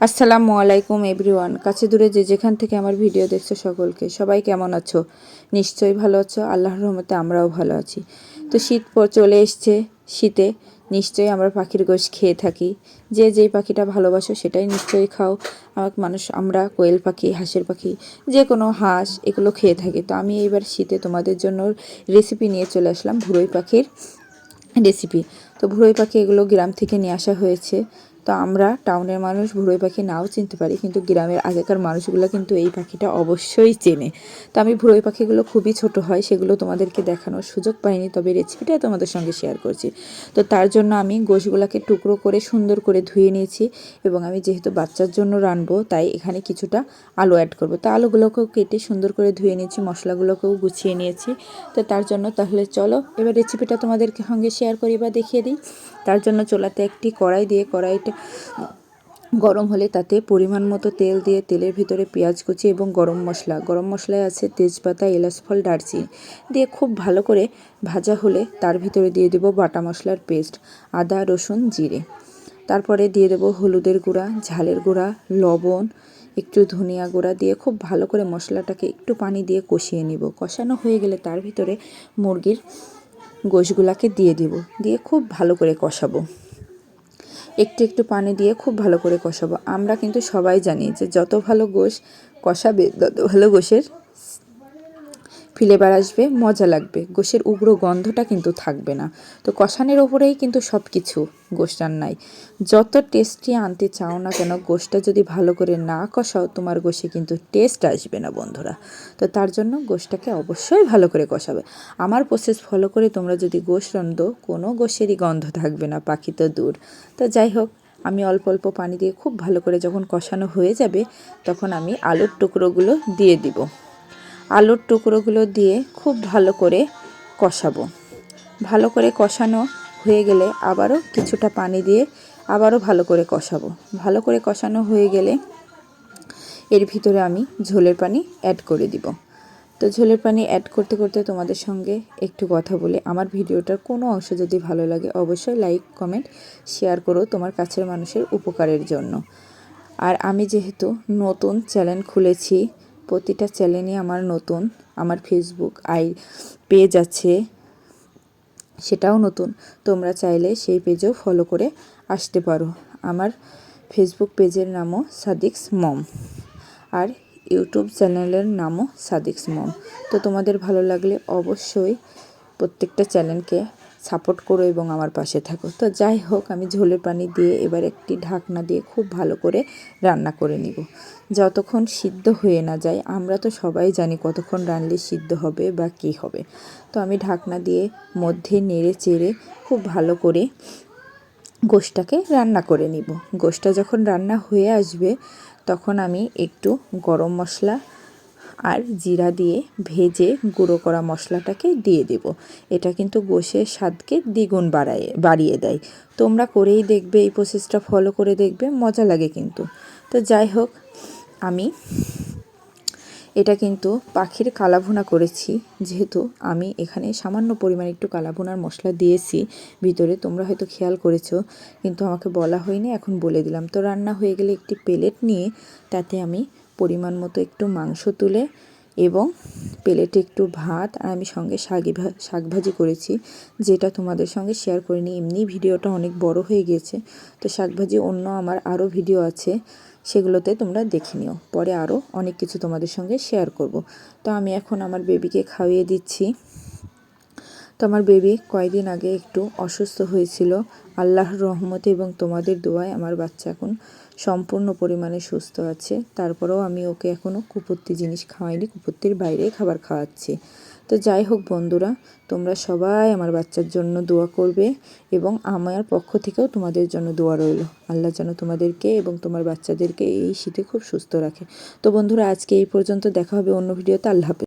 আসসালামু আলাইকুম এভরিওয়ান। কাছে দূরে যে যেখান থেকে আমার ভিডিও দেখছো সকলকে, সবাই কেমন আছো? নিশ্চয়ই ভালো আছো। আল্লাহর রহমতে আমরাও ভালো আছি। তো শীত চলে এসছে। শীতে নিশ্চয়ই আমরা পাখির গোশ খেয়ে থাকি। যে যেই পাখিটা ভালোবাসো সেটাই নিশ্চয়ই খাও। আমরা কোয়েল পাখি, হাঁসের পাখি, যে কোনো হাঁস এগুলো খেয়ে থাকি। তো আমি এইবার শীতে তোমাদের জন্য রেসিপি নিয়ে চলে আসলাম, ভুরুই পাখির রেসিপি। তো ভুরুই পাখি এগুলো গ্রাম থেকে নিয়ে আসা হয়েছে। তো আমরা টাউনের মানুষ ভুরুই পাখি নাও চিনতে পারি, কিন্তু গ্রামের আগেকার মানুষগুলো কিন্তু এই পাখিটা অবশ্যই চেনে। তো আমি ভুরুই পাখিগুলো খুবই ছোট হয়, সেগুলো তোমাদেরকে দেখানোর সুযোগ পাইনি, তবে রেসিপিটা তোমাদের সঙ্গে শেয়ার করছি। তো তার জন্য আমি গোশগুলোকে টুকরো করে সুন্দর করে ধুয়ে নিয়েছি, এবং আমি যেহেতু বাচ্চার জন্য রানবো তাই এখানে কিছুটা আলু অ্যাড করব। তো আলুগুলোকেও কেটে সুন্দর করে ধুয়ে নিয়েছি, মশলাগুলোকেও গুছিয়ে নিয়েছি। তো তার জন্য তাহলে চলো এবার রেসিপিটা তোমাদেরকে সঙ্গে শেয়ার করি বা দেখিয়ে দিই। তার জন্য চুলাতে একটি কড়াই দিয়ে, কড়াইটা গরম হলে তাতে পরিমাণ মতো তেল দিয়ে তেলের ভিতরে পেঁয়াজ কুচি এবং গরম মশলায় আছে তেজপাতা, এলাচ ফল, দারচিনি দিয়ে খুব ভালো করে ভাজা হলে তার ভিতরে দিয়ে দেব বাটা মশলার পেস্ট, আদা রসুন জিরে। তারপরে দিয়ে দেব হলুদের গুঁড়া, ঝালের গুঁড়া, লবণ, একটু ধনিয়া গুঁড়া দিয়ে খুব ভালো করে মশলাটাকে একটু পানি দিয়ে কষিয়ে নিব। কষানো হয়ে গেলে তার ভিতরে মুরগির গোশগুলাকে দিয়ে দেব, দিয়ে খুব ভালো করে কষাবো। একটু একটু পানি দিয়ে খুব ভালো করে কষাবো। আমরা কিন্তু সবাই জানি যে যত ভালো গোশ কষাবে তত ভালো গোশের ফ্লেভার আসবে, মজা লাগবে, গোশের উগ্র গন্ধটা কিন্তু থাকবে না। তো কষানোর ওপরেই কিন্তু সব কিছু গোশ রান্নায়। যত টেস্টি আনতে চাও না কেন, গোশটা যদি ভালো করে না কষাও তোমার গোশে কিন্তু টেস্ট আসবে না বন্ধুরা। তো তার জন্য গোশটাকে অবশ্যই ভালো করে কষাবে। আমার প্রসেস ফলো করে তোমরা যদি গোশ রান্ধো, কোনো গোশেরই গন্ধ থাকবে না, পাখি তো দূর। তো যাই হোক, আমি অল্প অল্প পানি দিয়ে খুব ভালো করে যখন কষানো হয়ে যাবে তখন আমি আলুর টুকরোগুলো দিয়ে দিব। আলুর টুকরোগুলো দিয়ে খুব ভালো করে কষাবো। ভালো করে কষানো হয়ে গেলে আবারও কিছুটা পানি দিয়ে আবারও ভালো করে কষাবো। ভালো করে কষানো হয়ে গেলে এর ভিতরে আমি ঝোলের পানি অ্যাড করে দিব। তো ঝোলের পানি অ্যাড করতে করতে তোমাদের সঙ্গে একটু কথা বলে, আমার ভিডিওটার কোনো অংশ যদি ভালো লাগে অবশ্যই লাইক কমেন্ট শেয়ার করো তোমার কাছের মানুষের উপকারের জন্য। আর আমি যেহেতু নতুন চ্যানেল খুলেছি, প্রতিটা চ্যানেলই আমার নতুন, আমার ফেসবুক পেজ আছে সেটাও নতুন, তোমরা চাইলে সেই পেজও ফলো করে আসতে পারো। আমার ফেসবুক পেজের নামও সাদিকস মম, আর ইউটিউব চ্যানেলের নামও সাদিকস মম। তো তোমাদের ভালো লাগলে অবশ্যই প্রত্যেকটা চ্যানেলকে সাপোর্ট করো এবং আমার পাশে থাকো। তো যাই হোক, আমি ঝোলের পানি দিয়ে এবার একটি ঢাকনা দিয়ে খুব ভালো করে রান্না করে নিব, যতক্ষণ সিদ্ধ হয়ে না যায়। আমরা তো সবাই জানি কতক্ষণ রানলে সিদ্ধ হবে বা কী হবে। তো আমি ঢাকনা দিয়ে মধ্যে নেড়ে চেড়ে খুব ভালো করে গোশটাকে রান্না করে নিব। গোশটা যখন রান্না হয়ে আসবে তখন আমি একটু গরম মশলা আর জিরা দিয়ে ভেজে গুঁড়ো করা মশলাটাকে দিয়ে দেব। এটা কিন্তু গোশের স্বাদকে দ্বিগুণ বাড়িয়ে দেয়। তোমরা করেই দেখবে, এই প্রসেসটা ফলো করে দেখবে, মজা লাগে কিন্তু। তো যাই হোক, আমি এটা কিন্তু পাখির কালাভুনা করেছি, যেহেতু আমি এখানে সামান্য পরিমাণে একটু কালাভুনার মশলা দিয়েছি ভিতরে, তোমরা হয়তো খেয়াল করেছো কিন্তু আমাকে বলা হয়নি, এখন বলে দিলাম। তো রান্না হয়ে গেলে একটি প্লেট নিয়ে তাতে আমি পরিমাণ মতো একটু মাংস তুলে এবং প্লেটে একটু ভাত, আর আমি সঙ্গে শাক ভাজি করেছি, যেটা তোমাদের সঙ্গে শেয়ার করিনি, এমনি ভিডিওটা অনেক বড় হয়ে গিয়েছে। তো শাক ভাজি অন্য আমার আরও ভিডিও আছে, সেগুলোতে তোমরা দেখে নিও, পরে আরও অনেক কিছু তোমাদের সঙ্গে শেয়ার করব। তো আমি এখন আমার বেবিকে খাইয়ে দিচ্ছি। তো আমার বেবি কয়েকদিন আগে একটু অসুস্থ হয়েছিল, আল্লাহর রহমতে এবং তোমাদের দোয়ায় আমার বাচ্চা এখন সম্পূর্ণ পরিমাণে সুস্থ আছে। তারপরেও আমি ওকে এখনও কুপুত্তি জিনিস খাওয়াইনি, কুপুত্তির বাইরে খাবার খাওয়াচ্ছি। তো যাই হোক বন্ধুরা, তোমরা সবাই আমার বাচ্চার জন্য দোয়া করবে এবং আমার পক্ষ থেকেও তোমাদের জন্য দোয়া রইল। আল্লাহ যেন তোমাদেরকে এবং তোমার বাচ্চাদেরকে এই শীতে খুব সুস্থ রাখে। তো বন্ধুরা, আজকে এই পর্যন্ত, দেখা হবে অন্য ভিডিওতে। আল্লাহ হাফেজ।